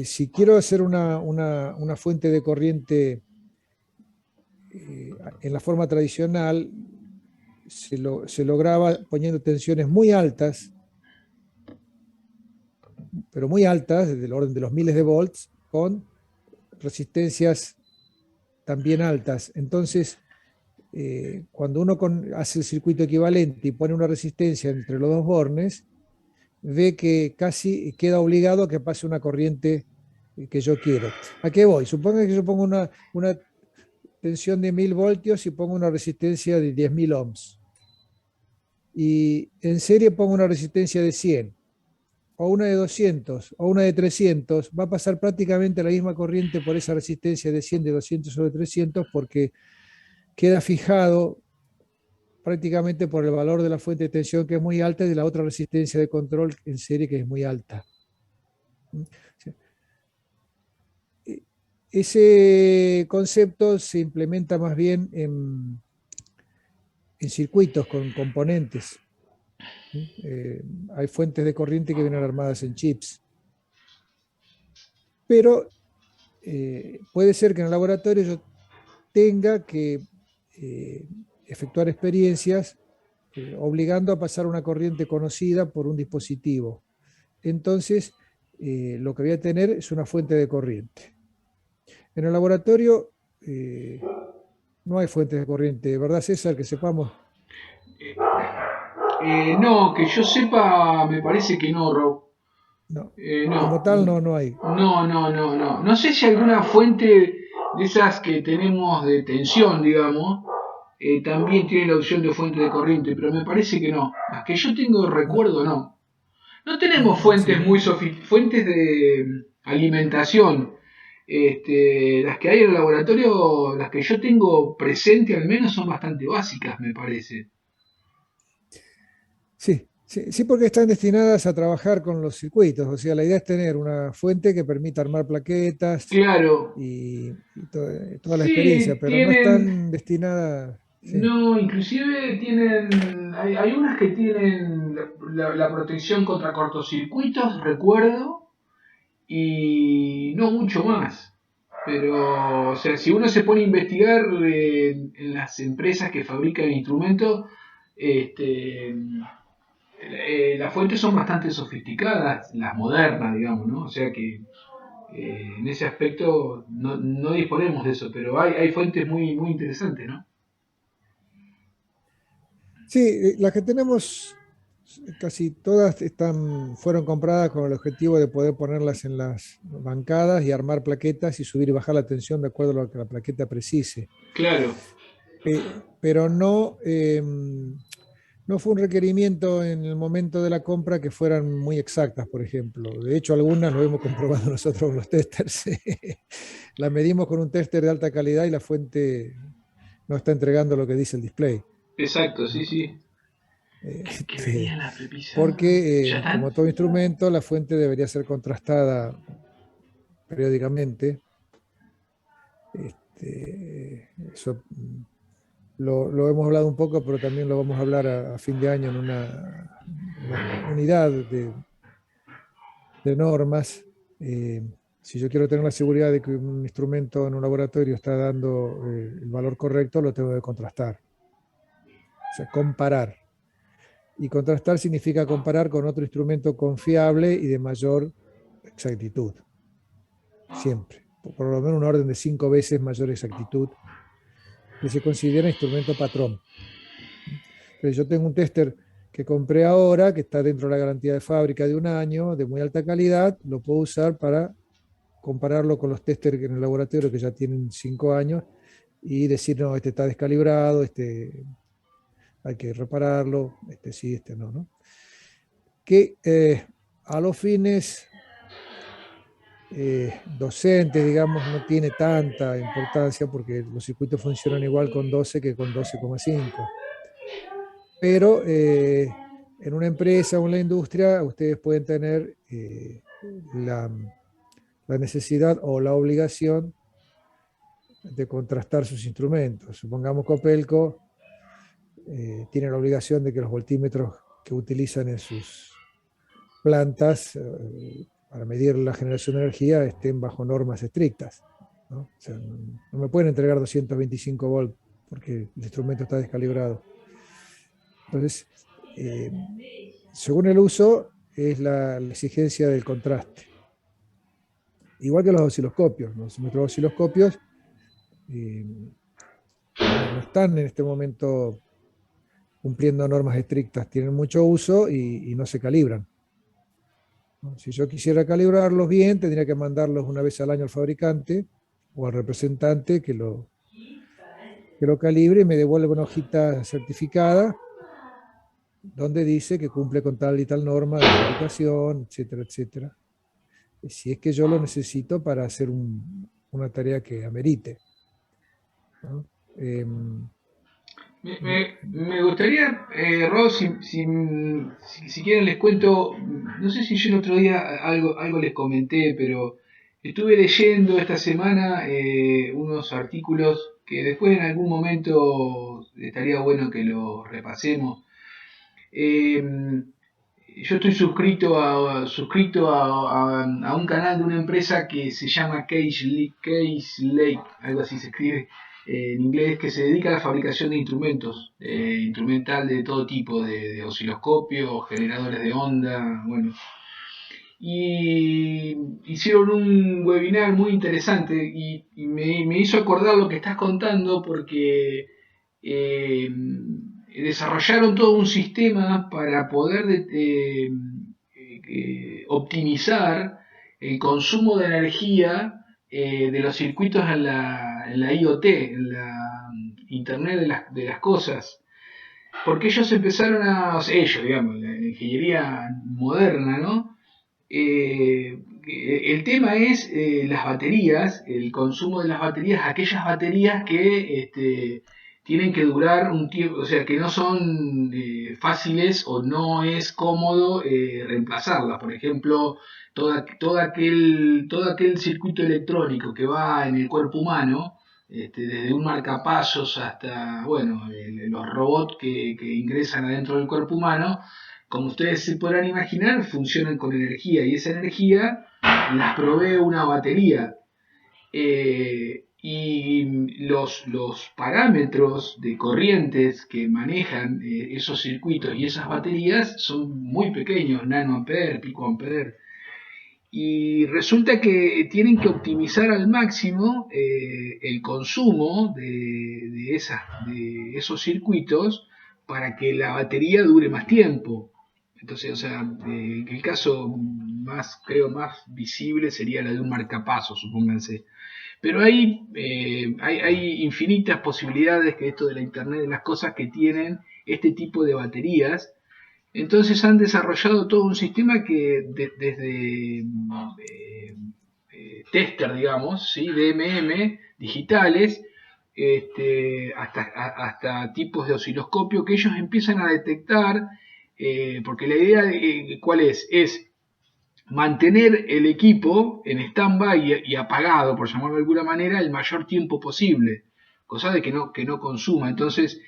si quiero hacer una fuente de corriente en la forma tradicional, se lograba poniendo tensiones muy altas, pero muy altas, del orden de los miles de volts, con resistencias también altas. Entonces, cuando uno hace el circuito equivalente y pone una resistencia entre los dos bornes, ve que casi queda obligado a que pase una corriente que yo quiero. ¿A qué voy? Suponga que yo pongo una tensión de 1000 voltios y pongo una resistencia de 10.000 ohms. Y en serie pongo una resistencia de 100, o una de 200, o una de 300, va a pasar prácticamente la misma corriente por esa resistencia de 100, de 200 o de 300, porque queda fijado prácticamente por el valor de la fuente de tensión, que es muy alta, y de la otra resistencia de control en serie, que es muy alta. Ese concepto se implementa más bien en circuitos con componentes. Hay fuentes de corriente que vienen armadas en chips. Pero puede ser que en el laboratorio yo tenga que efectuar experiencias obligando a pasar una corriente conocida por un dispositivo. Entonces, lo que voy a tener es una fuente de corriente. En el laboratorio no hay fuentes de corriente, ¿verdad, César? Que sepamos. No, que yo sepa, me parece que no, Rob. No, como No, tal no hay. no. No sé si alguna fuente de esas que tenemos de tensión, digamos, también tiene la opción de fuente de corriente, pero me parece que no. Las que yo tengo No, recuerdo, no. No tenemos no, sí, fuentes muy fuentes de alimentación. Las que hay en el laboratorio, las que yo tengo presente al menos son bastante básicas, me parece. sí, porque están destinadas a trabajar con los circuitos. O sea, la idea es tener una fuente que permita armar plaquetas Claro, y toda la experiencia, sí, pero no tienen, están destinadas. Sí, no, inclusive tienen, hay unas que tienen la protección contra cortocircuitos, recuerdo, y no mucho más. Pero, o sea, si uno se pone a investigar en las empresas que fabrican instrumentos, este, las fuentes son bastante sofisticadas, las modernas, digamos, ¿no? O sea que en ese aspecto no disponemos de eso, pero hay fuentes muy interesantes, ¿no? sí, las que tenemos, casi todas fueron compradas con el objetivo de poder ponerlas en las bancadas y armar plaquetas y subir y bajar la tensión de acuerdo a lo que la plaqueta precise. Claro, Pero no, no fue un requerimiento en el momento de la compra que fueran muy exactas, por ejemplo. De hecho, algunas lo hemos comprobado nosotros con los testers. La medimos con un tester de alta calidad y la fuente no está entregando lo que dice el display. exacto, sí, ¿No? sí. Que venía Este, la prepisa. ¿Ya porque, están? como todo instrumento, la fuente debería ser contrastada periódicamente. Eso lo hemos hablado un poco, pero también lo vamos a hablar a fin de año en una unidad de normas. Si yo quiero tener la seguridad de que un instrumento en un laboratorio está dando el valor correcto, lo tengo que contrastar. O sea, comparar. Y contrastar significa comparar con otro instrumento confiable y de mayor exactitud. Siempre. Por lo menos una orden de 5 veces mayor exactitud, que se considera instrumento patrón. Entonces yo tengo un tester que compré ahora, que está dentro de la garantía de fábrica de un año, de muy alta calidad, lo puedo usar para compararlo con los testers en el laboratorio que ya tienen 5 años y decir, no, este está descalibrado, este hay que repararlo, este sí, este no, ¿no? Que a los fines docentes, digamos, no tiene tanta importancia porque los circuitos funcionan igual con 12 que con 12,5. Pero en una empresa o en la industria ustedes pueden tener la, la necesidad o la obligación de contrastar sus instrumentos. Supongamos Copelco tiene la obligación de que los voltímetros que utilizan en sus plantas para medir la generación de energía estén bajo normas estrictas, ¿no? O sea, no me pueden entregar 225 volts porque el instrumento está descalibrado. Entonces, eh, según el uso, es la exigencia del contraste. Igual que los osciloscopios. Nuestros osciloscopios no están en este momento cumpliendo normas estrictas, tienen mucho uso y no se calibran, ¿no? Si yo quisiera calibrarlos bien, tendría que mandarlos una vez al año al fabricante o al representante que lo calibre y me devuelve una hojita certificada donde dice que cumple con tal y tal norma de fabricación, etcétera, etcétera. Si es que yo lo necesito para hacer una tarea que amerite, ¿no? Me gustaría, Rod, si quieren les cuento, no sé si yo el otro día algo les comenté, pero estuve leyendo esta semana unos artículos que después en algún momento estaría bueno que los repasemos. Eh, yo estoy suscrito a un canal de una empresa que se llama Case Lake, algo así se escribe en inglés, que se dedica a la fabricación de instrumentos, instrumental de todo tipo, de osciloscopios, generadores de onda, bueno. Y hicieron un webinar muy interesante y me hizo acordar lo que estás contando porque eh, desarrollaron todo un sistema para poder optimizar el consumo de energía de los circuitos en la IoT, en la Internet de las cosas. Porque ellos empezaron ellos, digamos, la ingeniería moderna, ¿no? El tema es las baterías, el consumo de las baterías, aquellas baterías que tienen que durar un tiempo, o sea, que no son fáciles o no es cómodo reemplazarlas. Por ejemplo, todo aquel circuito electrónico que va en el cuerpo humano, desde un marcapasos hasta, bueno, los robots que ingresan adentro del cuerpo humano, como ustedes se podrán imaginar, funcionan con energía y esa energía las provee una batería. Y los parámetros de corrientes que manejan esos circuitos y esas baterías son muy pequeños, nanoamperes, picoamperes. Y resulta que tienen que optimizar al máximo el consumo de esos circuitos para que la batería dure más tiempo. Entonces, o sea, el caso más visible sería la de un marcapasos, supónganse. Pero hay infinitas posibilidades que esto de la Internet de las cosas que tienen este tipo de baterías. Entonces han desarrollado todo un sistema que desde tester, digamos, ¿sí? DMM digitales, hasta tipos de osciloscopio que ellos empiezan a detectar, porque la idea ¿cuál es? Es mantener el equipo en stand-by y apagado, por llamarlo de alguna manera, el mayor tiempo posible, cosa de que no consuma. Entonces,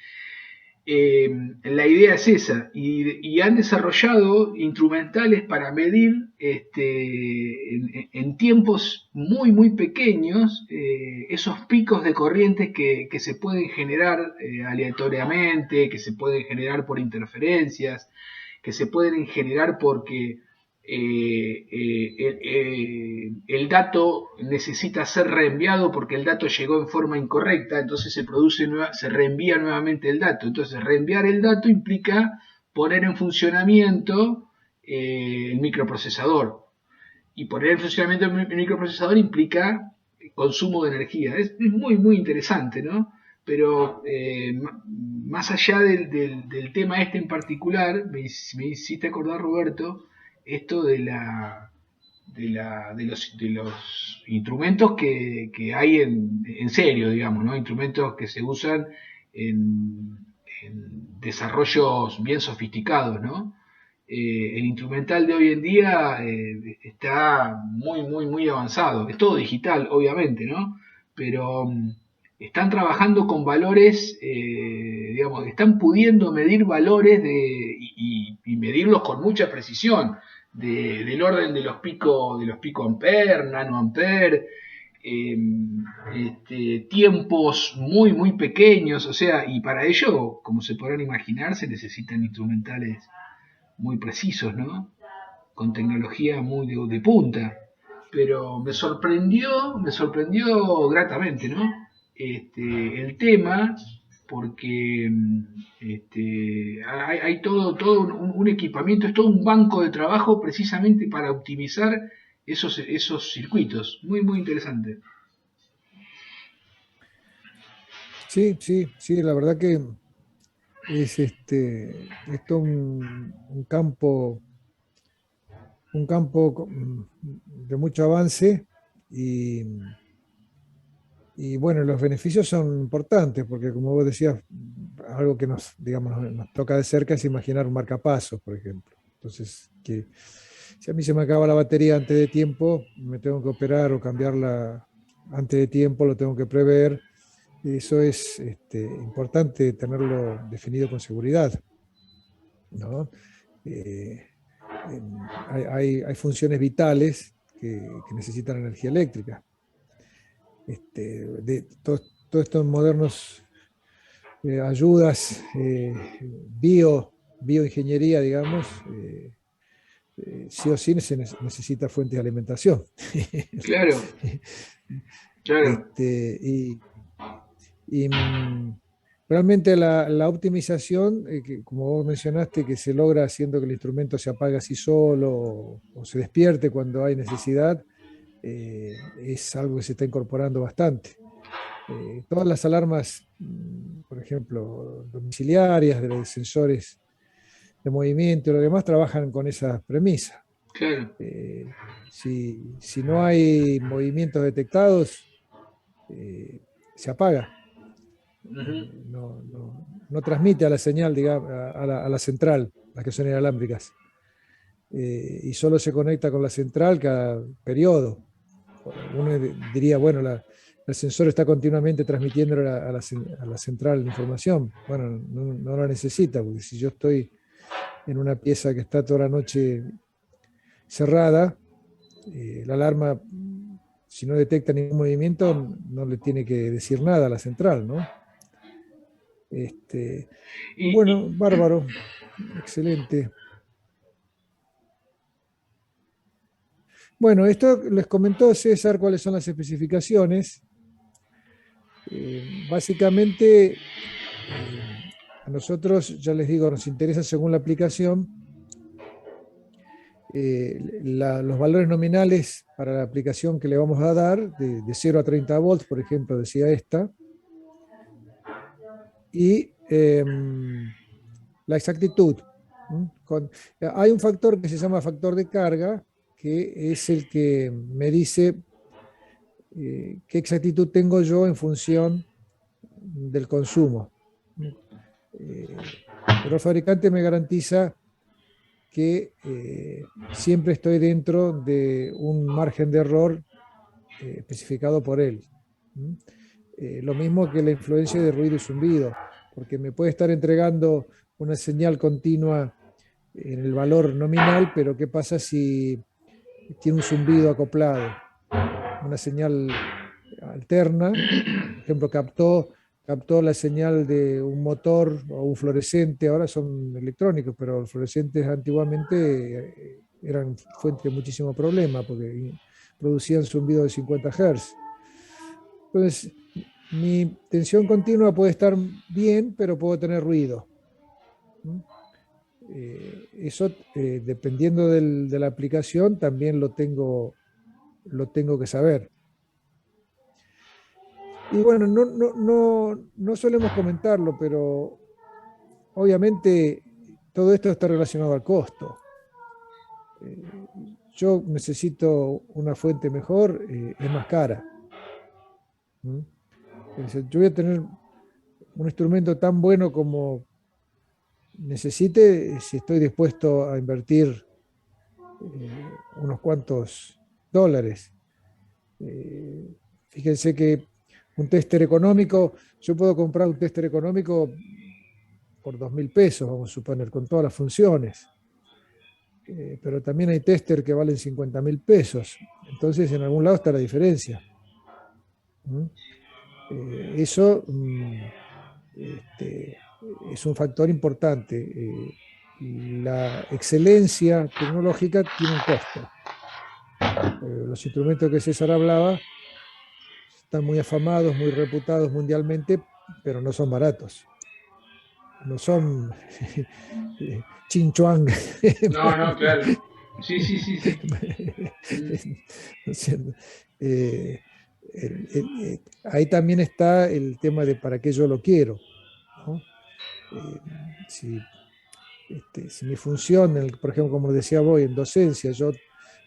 la idea es esa, y han desarrollado instrumentales para medir en tiempos muy muy pequeños esos picos de corrientes que se pueden generar aleatoriamente, que se pueden generar por interferencias, que se pueden generar porque el dato necesita ser reenviado porque el dato llegó en forma incorrecta, entonces se reenvía nuevamente el dato. Entonces reenviar el dato implica poner en funcionamiento el microprocesador. Y poner en funcionamiento el microprocesador implica consumo de energía. Es muy, muy interesante, ¿no? Pero más allá del tema este en particular, me hiciste acordar, Roberto, esto de los instrumentos que hay en serio, digamos, ¿no? Instrumentos que se usan en desarrollos bien sofisticados, ¿no? El instrumental de hoy en día está muy, muy, muy avanzado. Es todo digital, obviamente, ¿no? Pero están trabajando con valores, digamos, están pudiendo medir valores y medirlos con mucha precisión. del orden de los pico amper, nano amper, tiempos muy, muy pequeños, o sea, y para ello, como se podrán imaginar, se necesitan instrumentales muy precisos, ¿no? Con tecnología muy de punta. Pero me sorprendió gratamente, ¿no? El tema, porque hay todo un equipamiento, es todo un banco de trabajo precisamente para optimizar esos circuitos. Muy, muy interesante. Sí, sí, sí, la verdad que es esto un campo de mucho avance y, y bueno, los beneficios son importantes porque como vos decías, algo que nos, digamos, nos toca de cerca es imaginar un marcapasos, por ejemplo. Entonces, que si a mí se me acaba la batería antes de tiempo, me tengo que operar o cambiarla antes de tiempo, lo tengo que prever. Eso es importante tenerlo definido con seguridad, ¿no? Eh, hay funciones vitales que necesitan energía eléctrica. Todos estos modernos ayudas, bioingeniería, digamos, sí o sí necesita fuentes de alimentación. Claro, claro. Y, realmente la optimización, como vos mencionaste, que se logra haciendo que el instrumento se apague así solo o se despierte cuando hay necesidad, es algo que se está incorporando bastante. Todas las alarmas, por ejemplo, domiciliarias, de los sensores de movimiento y lo demás, trabajan con esa premisa. Claro. Si no hay movimientos detectados, se apaga. Uh-huh. No transmite a la señal, digamos, a la central, las que son inalámbricas. Y solo se conecta con la central cada periodo. Uno diría, bueno, el sensor está continuamente transmitiendo a la central la información. Bueno, no la necesita, porque si yo estoy en una pieza que está toda la noche cerrada, la alarma, si no detecta ningún movimiento, no le tiene que decir nada a la central, ¿no? Y, Bueno, y, bárbaro, excelente. Bueno, esto les comentó César cuáles son las especificaciones. Básicamente, a nosotros, ya les digo, nos interesa según la aplicación, los valores nominales para la aplicación que le vamos a dar, de 0 a 30 volts, por ejemplo, decía esta, y la exactitud. Hay un factor que se llama factor de carga, que es el que me dice qué exactitud tengo yo en función del consumo. Pero el fabricante me garantiza que siempre estoy dentro de un margen de error especificado por él. Lo mismo que la influencia de ruido y zumbido, porque me puede estar entregando una señal continua en el valor nominal, pero ¿qué pasa si tiene un zumbido acoplado? Una señal alterna, por ejemplo, captó la señal de un motor o un fluorescente, ahora son electrónicos, pero los fluorescentes antiguamente eran fuente de muchísimo problema porque producían zumbido de 50 Hz. Entonces, mi tensión continua puede estar bien, pero puedo tener ruido. Eso, dependiendo de la aplicación, también lo tengo que saber. Y bueno, no solemos comentarlo, pero obviamente todo esto está relacionado al costo. Yo necesito una fuente mejor, es más cara. Es decir, yo voy a tener un instrumento tan bueno como necesite si estoy dispuesto a invertir unos cuantos dólares. Fíjense que un tester económico, yo puedo comprar un tester económico por 2.000 pesos, vamos a suponer, con todas las funciones. pero también hay tester que valen 50.000 pesos. Entonces, en algún lado está la diferencia. Eso es un factor importante. La excelencia tecnológica tiene un costo. Los instrumentos que César hablaba están muy afamados, muy reputados mundialmente, pero no son baratos. No son chinchuang. No, claro. Sí, sí, sí, sí. Ahí también está el tema de para qué yo lo quiero, ¿no? Si, si mi función, por ejemplo, como decía vos, en docencia,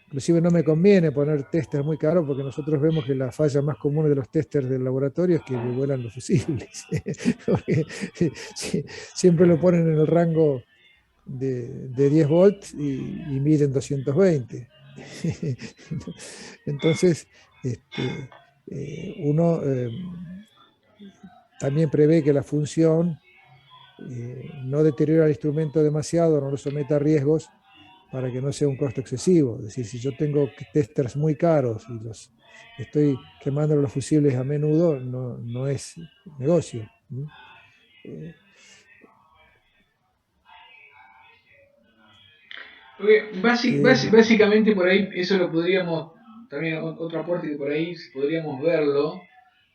inclusive no me conviene poner testers muy caros porque nosotros vemos que la falla más común de los testers del laboratorio es que le vuelan los fusibles. Siempre lo ponen en el rango de 10 volts y miden 220. Entonces, uno también prevé que la función no deteriora el instrumento demasiado, no lo someta a riesgos para que no sea un costo excesivo. Es decir, si yo tengo testers muy caros y los estoy quemando los fusibles a menudo, no es negocio. Básicamente por ahí, eso lo podríamos, también otro aporte que por ahí podríamos verlo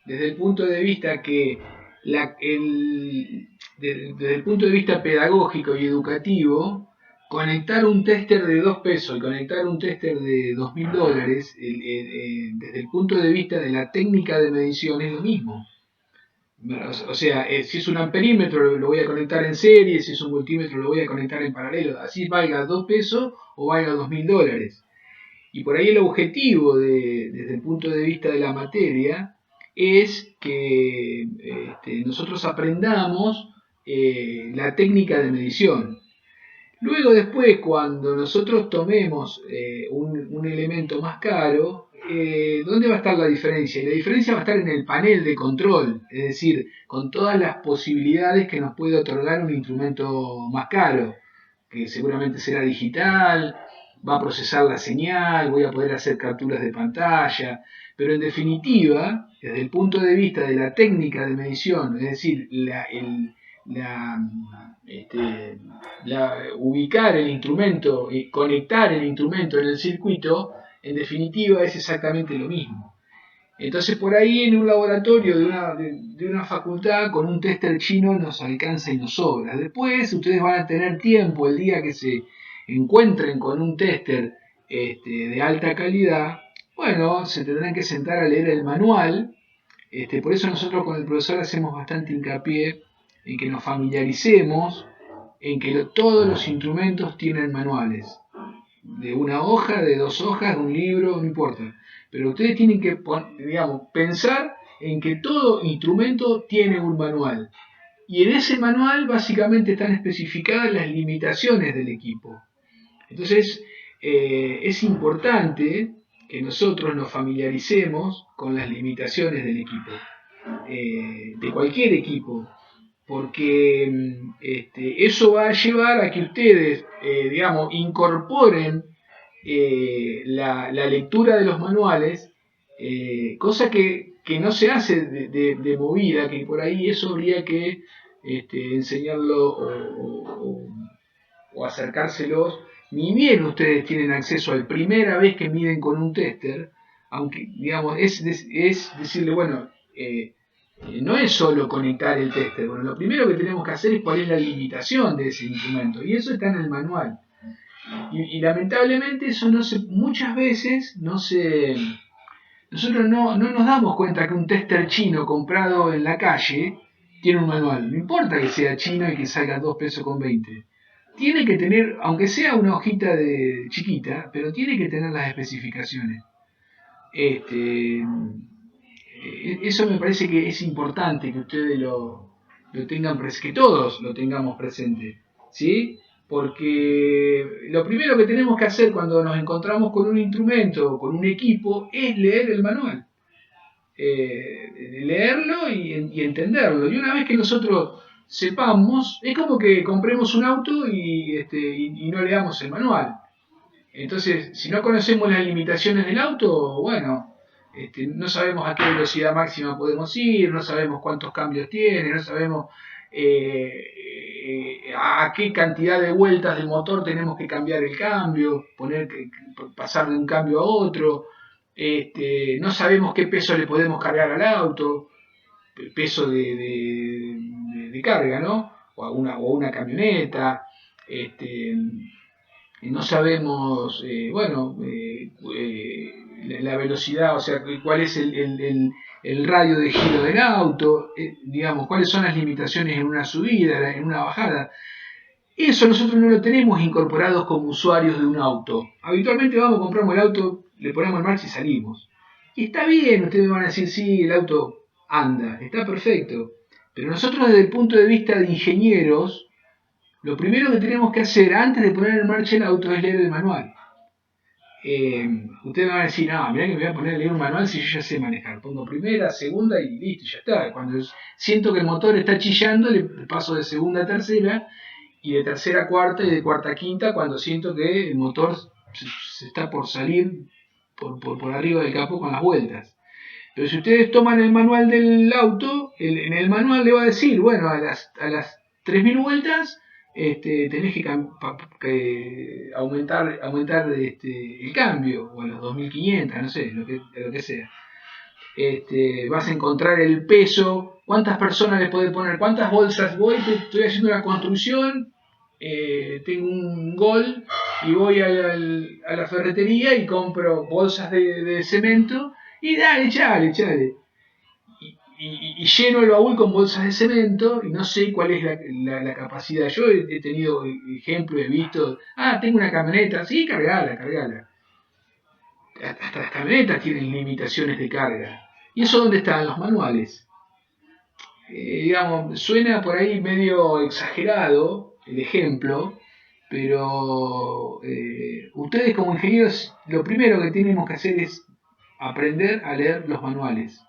desde el punto de vista que desde el punto de vista pedagógico y educativo, conectar un tester de 2 pesos y conectar un tester de $2.000, desde el punto de vista de la técnica de medición es lo mismo. O sea, si es un amperímetro lo voy a conectar en serie, si es un multímetro lo voy a conectar en paralelo, así valga 2 pesos o valga $2.000. Y por ahí el objetivo desde el punto de vista de la materia es que nosotros aprendamos la técnica de medición. Luego después, cuando nosotros tomemos un elemento más caro, ¿dónde va a estar la diferencia? Y la diferencia va a estar en el panel de control, es decir, con todas las posibilidades que nos puede otorgar un instrumento más caro, que seguramente será digital, va a procesar la señal, voy a poder hacer capturas de pantalla, pero en definitiva, desde el punto de vista de la técnica de medición, es decir, ubicar el instrumento y conectar el instrumento en el circuito, en definitiva es exactamente lo mismo. Entonces por ahí en un laboratorio de una facultad con un tester chino nos alcanza y nos sobra. Después ustedes van a tener tiempo el día que se encuentren con un tester de alta calidad, bueno, se tendrán que sentar a leer el manual. Por eso nosotros con el profesor hacemos bastante hincapié en que nos familiaricemos, en que todos los instrumentos tienen manuales. De una hoja, de 2 hojas, de un libro, no importa. Pero ustedes tienen que, pensar en que todo instrumento tiene un manual. Y en ese manual básicamente están especificadas las limitaciones del equipo. Entonces, es importante que nosotros nos familiaricemos con las limitaciones del equipo, de cualquier equipo, porque eso va a llevar a que ustedes, incorporen la lectura de los manuales, cosa que no se hace de movida, que por ahí eso habría que enseñarlo o acercárselos. Ni bien ustedes tienen acceso a la primera vez que miden con un tester, aunque es decirle, bueno, no es solo conectar el tester. Bueno, lo primero que tenemos que hacer es cuál es la limitación de ese instrumento, y eso está en el manual. Y lamentablemente eso muchas veces nosotros no nos damos cuenta que un tester chino comprado en la calle tiene un manual. No importa que sea chino y que salga 2 pesos con 20. Tiene que tener, aunque sea una hojita chiquita, pero tiene que tener las especificaciones. Eso me parece que es importante que ustedes lo tengan presente, que todos lo tengamos presente, ¿sí? Porque lo primero que tenemos que hacer cuando nos encontramos con un instrumento o con un equipo es leer el manual. Leerlo y entenderlo. Y una vez que nosotros sepamos, es como que compremos un auto y no leamos el manual. Entonces, si no conocemos las limitaciones del auto, bueno, no sabemos a qué velocidad máxima podemos ir, no sabemos cuántos cambios tiene, no sabemos a qué cantidad de vueltas del motor tenemos que cambiar el cambio, pasar de un cambio a otro, no sabemos qué peso le podemos cargar al auto, peso de carga, ¿no? O a una camioneta, no sabemos, la velocidad, o sea, cuál es el radio de giro del auto, digamos, cuáles son las limitaciones en una subida, en una bajada. Eso nosotros no lo tenemos incorporados como usuarios de un auto. Habitualmente vamos, compramos el auto, le ponemos en marcha y salimos. Y está bien, ustedes me van a decir, sí, el auto anda, está perfecto. Pero nosotros desde el punto de vista de ingenieros, lo primero que tenemos que hacer antes de poner en marcha el auto es leer el manual. Ustedes me van a decir, no, mirá que me voy a poner a leer un manual si yo ya sé manejar. Pongo primera, segunda y listo, ya está. Cuando siento que el motor está chillando, le paso de segunda a tercera, y de tercera a cuarta y de cuarta a quinta cuando siento que el motor se está por salir por arriba del capó con las vueltas. Pero si ustedes toman el manual del auto, en el manual le va a decir, bueno, a las 3000 vueltas tenés que aumentar el cambio, o a los 2500, no sé, lo que sea. Vas a encontrar el peso, cuántas personas le podés poner, cuántas bolsas. Estoy haciendo una construcción, tengo un gol y voy a la ferretería y compro bolsas de cemento y dale, echale. Y lleno el baúl con bolsas de cemento y no sé cuál es la capacidad. Yo he tenido ejemplos, he visto, tengo una camioneta, sí, cargala. Hasta las camionetas tienen limitaciones de carga. ¿Y eso dónde está? En los manuales. Digamos, suena por ahí medio exagerado el ejemplo, pero ustedes como ingenieros lo primero que tenemos que hacer es aprender a leer los manuales.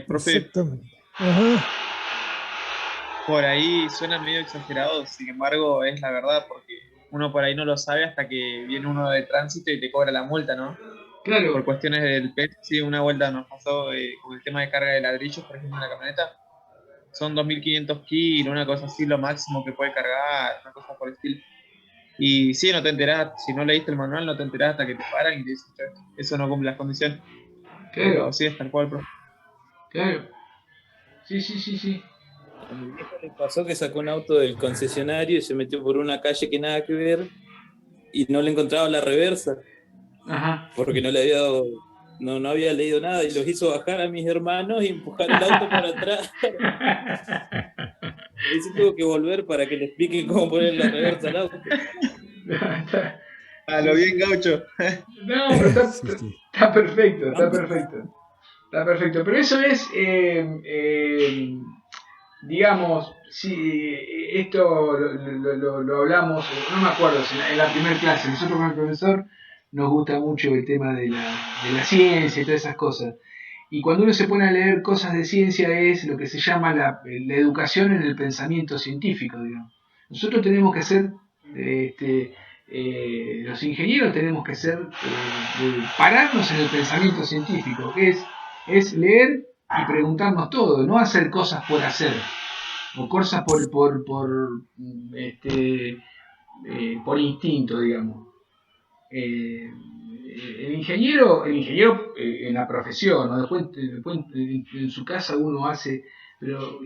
Profe, Exactamente. Ajá. por ahí suena medio exagerado, sin embargo es la verdad, porque uno por ahí no lo sabe hasta que viene uno de tránsito y te cobra la multa, ¿no? Claro, Por cuestiones del peso, sí, una vuelta nos pasó con el tema de carga de ladrillos, por ejemplo, en la camioneta. Son 2500 kilos, una cosa así, lo máximo que puede cargar, una cosa por el estilo. Y sí, no te enterás, si no leíste el manual, no te enterás hasta que te paran y te dicen, "Che, eso no cumple las condiciones". Pero claro, sí, es tal cual, profe. claro. Sí. A mi viejo le pasó que sacó un auto del concesionario y se metió por una calle que nada que ver y no le encontraba la reversa Ajá. porque no había leído nada y los hizo bajar a mis hermanos y empujar el auto para atrás. Y se tuvo que volver para que le expliquen cómo poner la reversa al auto. A lo bien gaucho. No, pero Sí, sí. está perfecto, está perfecto. Está perfecto. Pero eso es, digamos, si esto lo hablamos, no me acuerdo, en la primera clase. Nosotros con el profesor nos gusta mucho el tema de la ciencia y todas esas cosas. Y cuando uno se pone a leer cosas de ciencia es lo que se llama la educación en el pensamiento científico, digamos. Nosotros tenemos que ser, los ingenieros tenemos que ser, pararnos en el pensamiento científico, que es leer y preguntarnos todo, no hacer cosas por hacer, o cosas por instinto, digamos. El ingeniero en la profesión, ¿no? Después en su casa uno hace, pero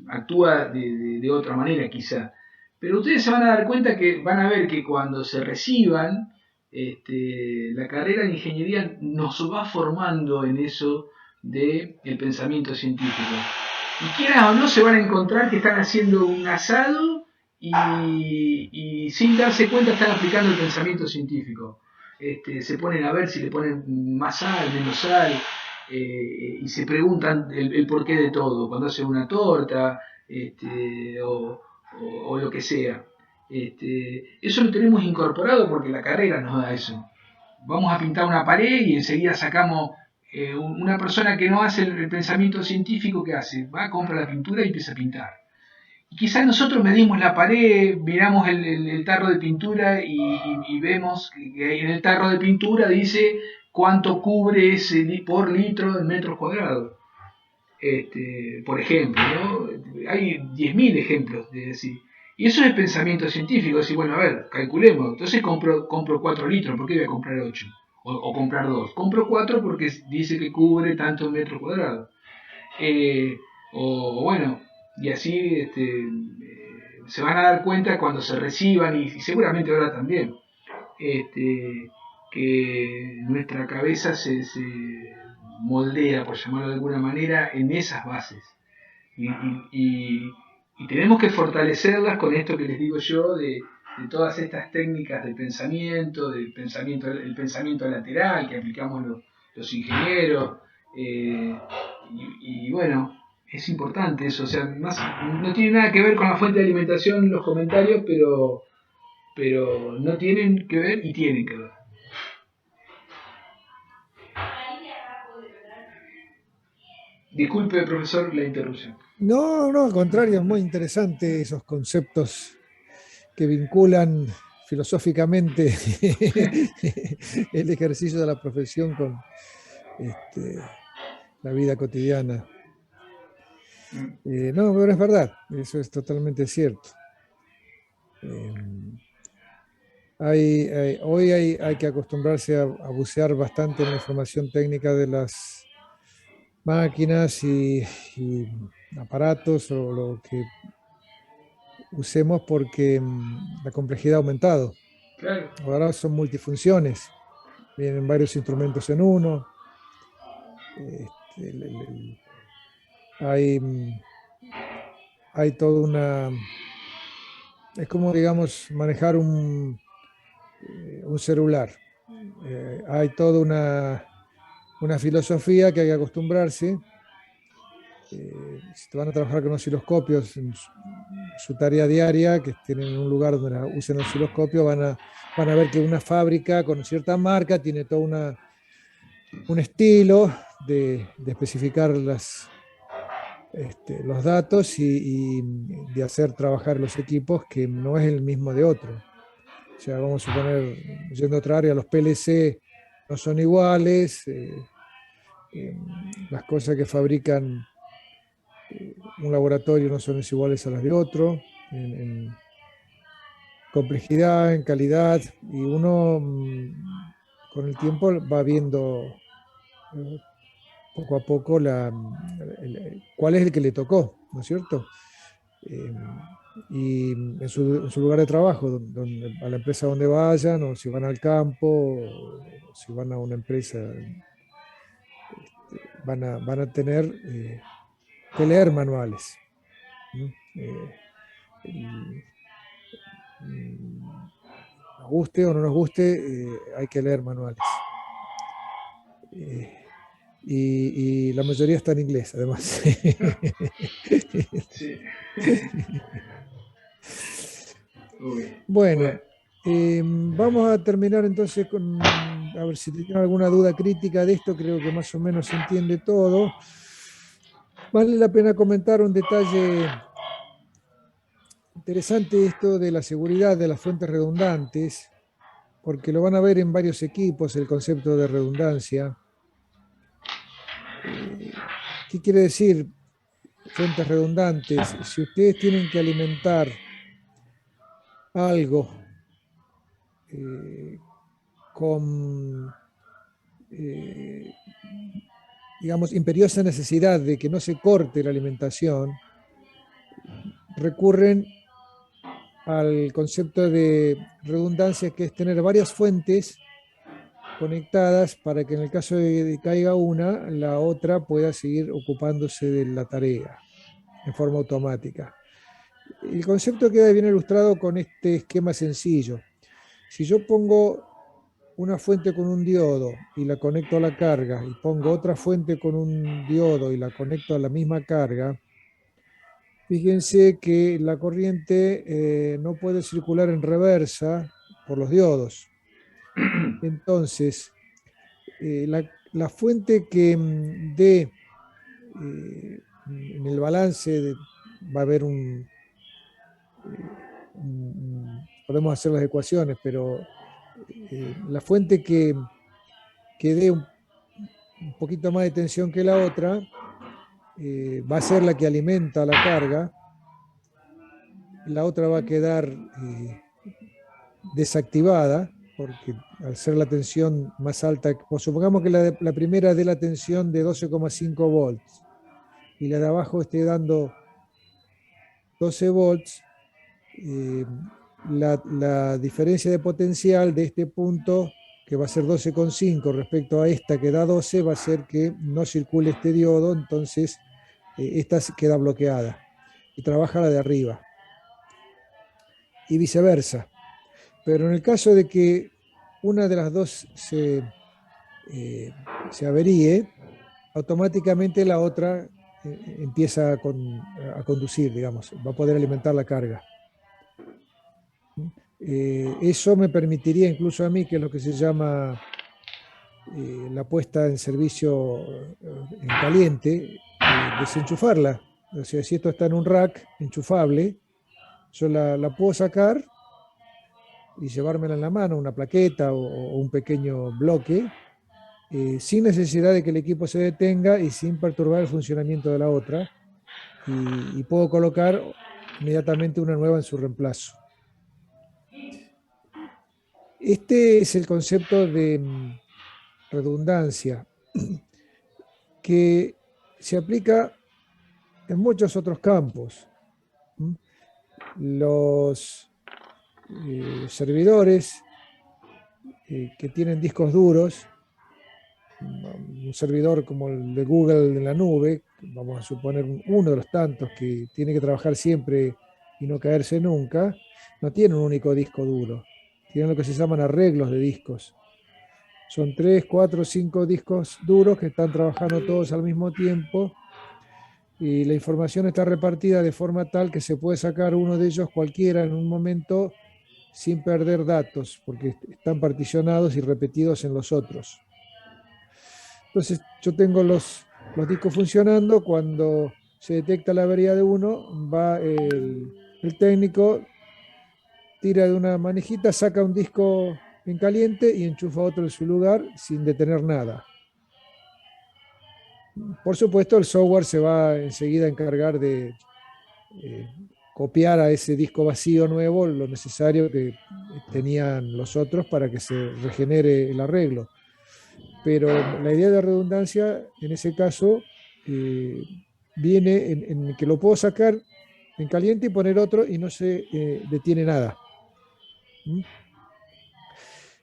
actúa de otra manera quizá. Pero ustedes se van a dar cuenta que van a ver que cuando se reciban, la carrera de ingeniería nos va formando en eso del pensamiento científico. Y quieran o no, se van a encontrar que están haciendo un asado y sin darse cuenta están aplicando el pensamiento científico. Se ponen a ver si le ponen más sal, menos sal, y se preguntan el porqué de todo, cuando hacen una torta o lo que sea. Eso lo tenemos incorporado porque la carrera nos da eso. Vamos a pintar una pared y enseguida sacamos Una persona que no hace el pensamiento científico, ¿qué hace? Va, compra la pintura y empieza a pintar. Y quizás nosotros medimos la pared, miramos el tarro de pintura y vemos que en el tarro de pintura dice cuánto cubre ese por litro en metros cuadrados. Por ejemplo, ¿no? Hay 10.000 ejemplos de decir. Y eso es pensamiento científico, decir, bueno, a ver, calculemos, entonces compro 4 litros, ¿por qué voy a comprar 8? O comprar 2. Compro 4 porque dice que cubre tantos metros cuadrados. O bueno, y así se van a dar cuenta cuando se reciban, y seguramente ahora también, que nuestra cabeza se moldea, por llamarlo de alguna manera, en esas bases. Y tenemos que fortalecerlas con esto que les digo yo, de todas estas técnicas de pensamiento, el pensamiento lateral que aplicamos los ingenieros. Y bueno, es importante eso. O sea, no tiene nada que ver con la fuente de alimentación los comentarios, pero no tienen que ver y tienen que ver. Disculpe, profesor, la interrupción. No, no, al contrario, es muy interesante esos conceptos que vinculan filosóficamente el ejercicio de la profesión con la vida cotidiana. No, pero es verdad, eso es totalmente cierto. Hoy hay que acostumbrarse a bucear bastante en la información técnica de las máquinas y aparatos o lo que usemos porque la complejidad ha aumentado. Claro. Ahora son multifunciones, vienen varios instrumentos en uno. Hay toda una... Es como, digamos, manejar un celular. Hay toda una filosofía que hay que acostumbrarse. Si te van a trabajar con osciloscopios en su tarea diaria, que tienen un lugar donde usen osciloscopio, van a ver que una fábrica con cierta marca tiene todo un estilo de especificar los datos y de hacer trabajar los equipos que no es el mismo de otro. O sea, vamos a suponer, yendo a otra área, los PLC no son iguales, las cosas que fabrican un laboratorio no son iguales a las de otro, en complejidad, en calidad, y uno con el tiempo va viendo poco a poco cuál es el que le tocó, ¿no es cierto? Y en su lugar de trabajo, a la empresa donde vayan, o si van al campo, o si van a una empresa, van a tener que leer manuales. Nos guste o no nos guste, hay que leer manuales. Y la mayoría está en inglés, además. Sí. Bueno, vamos a terminar entonces a ver si tienen alguna duda crítica de esto, creo que más o menos se entiende todo. Vale la pena comentar un detalle interesante, esto de la seguridad de las fuentes redundantes, porque lo van a ver en varios equipos, el concepto de redundancia. ¿Qué quiere decir fuentes redundantes? Si ustedes tienen que alimentar algo con, digamos, imperiosa necesidad de que no se corte la alimentación, recurren al concepto de redundancia, que es tener varias fuentes conectadas para que en el caso de que caiga una, la otra pueda seguir ocupándose de la tarea en forma automática. El concepto queda bien ilustrado con este esquema sencillo. Si yo pongo una fuente con un diodo y la conecto a la carga, y pongo otra fuente con un diodo y la conecto a la misma carga, fíjense que la corriente no puede circular en reversa por los diodos. Entonces, la fuente que dé en el balance va a haber podemos hacer las ecuaciones, pero la fuente que dé un poquito más de tensión que la otra va a ser la que alimenta la carga, la otra va a quedar desactivada, porque al ser la tensión más alta, pues supongamos que la primera dé la tensión de 12,5 volts y la de abajo esté dando 12 volts, la diferencia de potencial de este punto, que va a ser 12,5 respecto a esta que da 12, va a ser que no circule este diodo, entonces esta queda bloqueada y trabaja la de arriba. Y viceversa. Pero en el caso de que una de las dos se averíe, automáticamente la otra empieza a conducir, digamos, va a poder alimentar la carga. Eso me permitiría incluso a mí, que es lo que se llama la puesta en servicio en caliente, desenchufarla. O sea, si esto está en un rack enchufable, yo la puedo sacar y llevármela en la mano, una plaqueta o un pequeño bloque, sin necesidad de que el equipo se detenga y sin perturbar el funcionamiento de la otra, y puedo colocar inmediatamente una nueva en su reemplazo. Este es el concepto de redundancia que se aplica en muchos otros campos. Los servidores que tienen discos duros, un servidor como el de Google en la nube, vamos a suponer uno de los tantos que tiene que trabajar siempre y no caerse nunca, no tiene un único disco duro, tienen lo que se llaman arreglos de discos. Son 3, 4, 5 discos duros que están trabajando todos al mismo tiempo, y la información está repartida de forma tal que se puede sacar uno de ellos cualquiera en un momento sin perder datos, porque están particionados y repetidos en los otros. Entonces yo tengo los discos funcionando. Cuando se detecta la avería de uno, va el técnico, tira de una manijita, saca un disco en caliente y enchufa otro en su lugar sin detener nada. Por supuesto, el software se va enseguida a encargar de copiar a ese disco vacío nuevo lo necesario que tenían los otros para que se regenere el arreglo. Pero la idea de redundancia, en ese caso, viene en que lo puedo sacar en caliente y poner otro y no se detiene nada.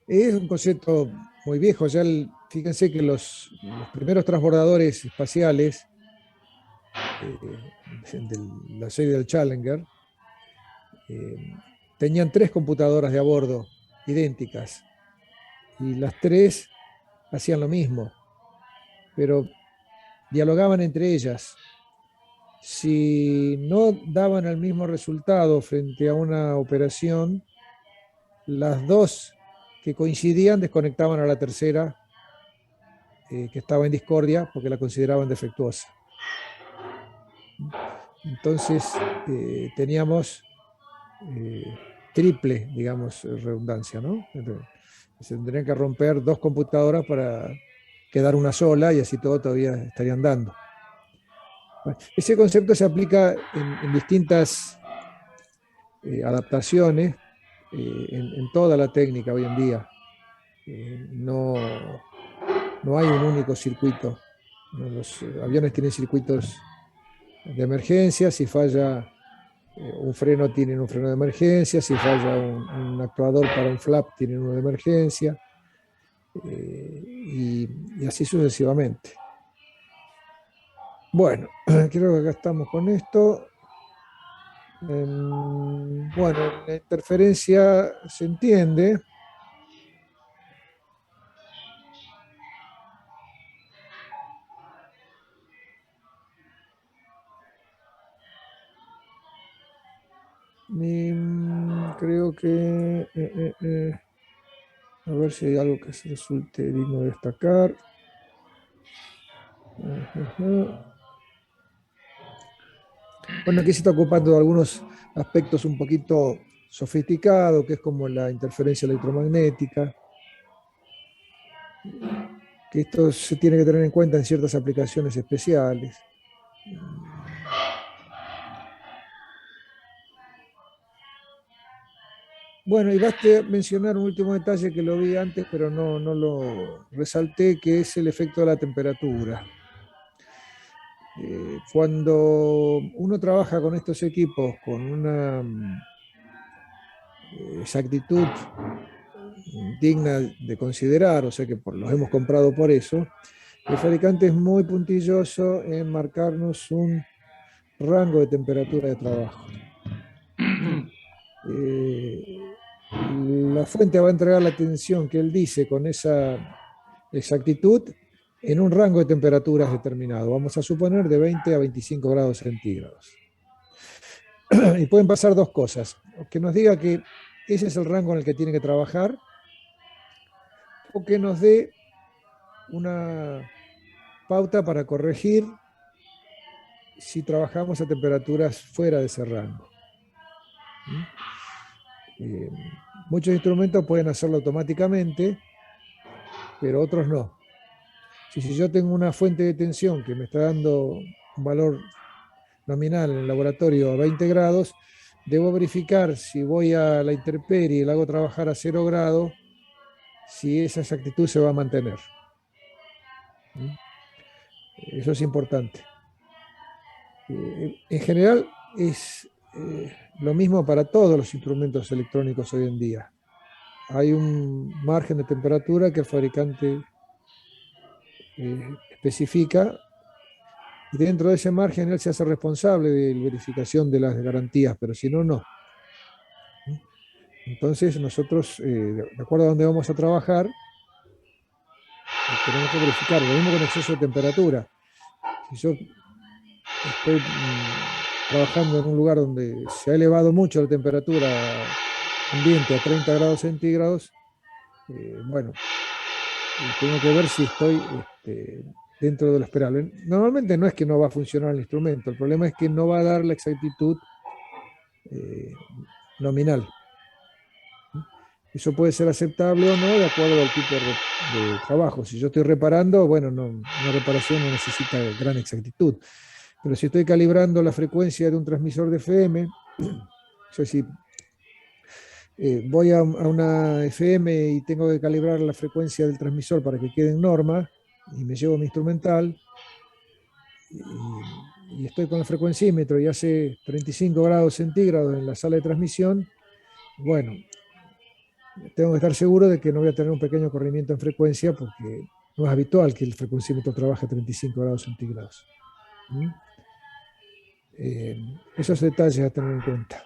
Es un concepto muy viejo. Ya fíjense que los primeros transbordadores espaciales de la serie del Challenger tenían 3 computadoras de a bordo idénticas, y las 3 hacían lo mismo, pero dialogaban entre ellas. Si no daban el mismo resultado frente a una operación, las 2 que coincidían desconectaban a la tercera, que estaba en discordia, porque la consideraban defectuosa. Entonces teníamos triple, digamos, redundancia, ¿no? Entonces, se tendrían que romper 2 computadoras para quedar una sola, y así todo todavía estarían dando. Bueno, ese concepto se aplica en distintas adaptaciones en toda la técnica hoy en día. No hay un único circuito. Los aviones tienen circuitos de emergencia. Si falla un freno, tienen un freno de emergencia. Si falla un actuador para un flap, tienen uno de emergencia. Y así sucesivamente. Bueno, creo que acá estamos con esto. Bueno, la interferencia se entiende. Creo que a ver si hay algo que se resulte digno de destacar. Ajá. Bueno, aquí se está ocupando de algunos aspectos un poquito sofisticados, que es como la interferencia electromagnética, que esto se tiene que tener en cuenta en ciertas aplicaciones especiales. Bueno, y basta mencionar un último detalle que lo vi antes, pero no lo resalté, que es el efecto de la temperatura. Cuando uno trabaja con estos equipos con una exactitud digna de considerar, o sea que los hemos comprado por eso, el fabricante es muy puntilloso en marcarnos un rango de temperatura de trabajo. La fuente va a entregar la tensión que él dice con esa exactitud en un rango de temperaturas determinado. Vamos a suponer de 20 a 25 grados centígrados. Y pueden pasar dos cosas. Que nos diga que ese es el rango en el que tiene que trabajar, o que nos dé una pauta para corregir si trabajamos a temperaturas fuera de ese rango. Muchos instrumentos pueden hacerlo automáticamente, pero otros no. Si yo tengo una fuente de tensión que me está dando un valor nominal en el laboratorio a 20 grados, debo verificar si voy a la intemperie y la hago trabajar a 0 grados, si esa exactitud se va a mantener. Eso es importante. En general es lo mismo para todos los instrumentos electrónicos hoy en día. Hay un margen de temperatura que el fabricante especifica, y dentro de ese margen él se hace responsable de la verificación de las garantías, pero si no, no. Entonces nosotros, de acuerdo a dónde vamos a trabajar, tenemos que verificar. Lo mismo con exceso de temperatura. Si yo estoy trabajando en un lugar donde se ha elevado mucho la temperatura ambiente a 30 grados centígrados, bueno, tengo que ver si estoy dentro de lo esperable. Normalmente no es que no va a funcionar el instrumento, el problema es que no va a dar la exactitud nominal. Eso puede ser aceptable o no de acuerdo al tipo de trabajo. Si yo estoy reparando, bueno, una reparación no necesita gran exactitud. Pero si estoy calibrando la frecuencia de un transmisor de FM, yo si voy a una FM y tengo que calibrar la frecuencia del transmisor para que quede en norma, y me llevo mi instrumental, y estoy con el frecuencímetro y hace 35 grados centígrados en la sala de transmisión, bueno, tengo que estar seguro de que no voy a tener un pequeño corrimiento en frecuencia, porque no es habitual que el frecuencímetro trabaje a 35 grados centígrados. Esos detalles a tener en cuenta.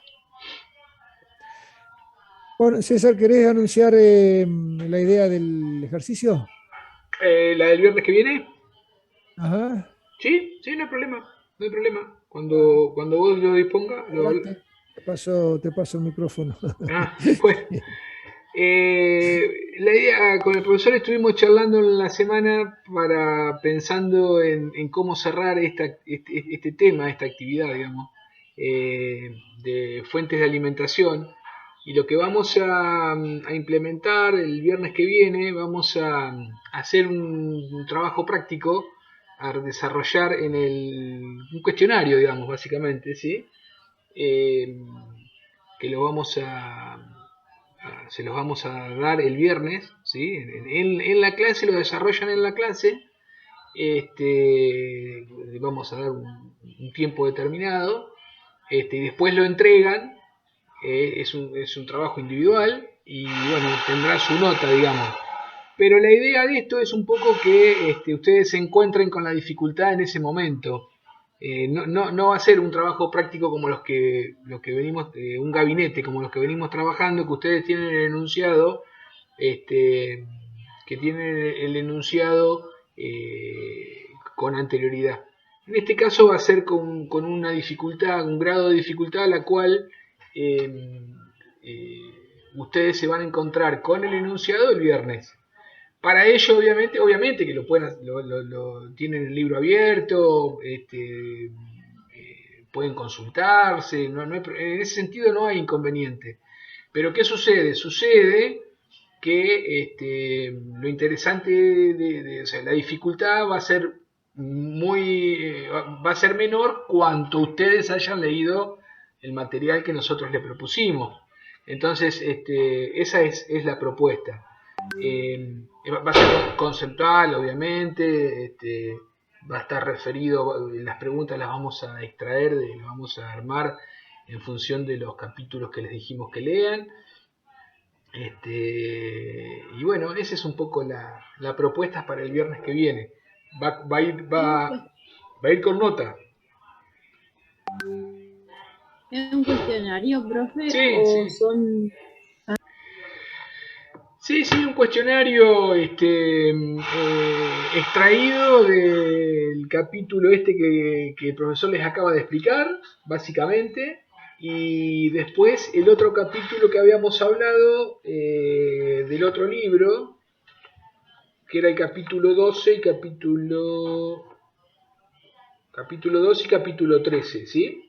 Bueno, César, ¿querés anunciar la idea del ejercicio? ¿La del viernes que viene? Ajá. Sí, sí, no hay problema. No hay problema. Cuando vos lo disponga, Te paso el micrófono. Bueno. La idea, con el profesor estuvimos charlando en la semana pensando en cómo cerrar este tema, esta actividad, digamos, de fuentes de alimentación. Y lo que vamos a implementar el viernes que viene, vamos a hacer un trabajo práctico, a desarrollar un cuestionario, digamos, básicamente, ¿sí? Que lo vamos se los vamos a dar el viernes, ¿sí? En la clase, lo desarrollan en la clase, vamos a dar un tiempo determinado, y después lo entregan, es un trabajo individual, y bueno, tendrá su nota, digamos. Pero la idea de esto es un poco que ustedes se encuentren con la dificultad en ese momento. No va a ser un trabajo práctico como los que venimos, un gabinete como los que venimos trabajando, que ustedes tienen el enunciado, con anterioridad. En este caso va a ser con una dificultad, un grado de dificultad a la cual ustedes se van a encontrar con el enunciado el viernes. para ello, obviamente que lo pueden, tienen el libro abierto, pueden consultarse, en ese sentido no hay inconveniente. Pero ¿qué sucede? Sucede que lo interesante o sea, la dificultad va a ser va a ser menor cuanto ustedes hayan leído el material que nosotros les propusimos. Entonces, esa es la propuesta. Va a ser conceptual, obviamente, va a estar referido, las preguntas las vamos a extraer, las vamos a armar en función de los capítulos que les dijimos que lean. Y bueno, esa es un poco la propuesta para el viernes que viene. Va a ir con nota. ¿Es un cuestionario, profe? Sí, ¿O sí. son...? Sí, un cuestionario extraído del capítulo que el profesor les acaba de explicar, básicamente. Y después el otro capítulo que habíamos hablado del otro libro, que era el capítulo 12 y capítulo 12 y capítulo 13, ¿sí?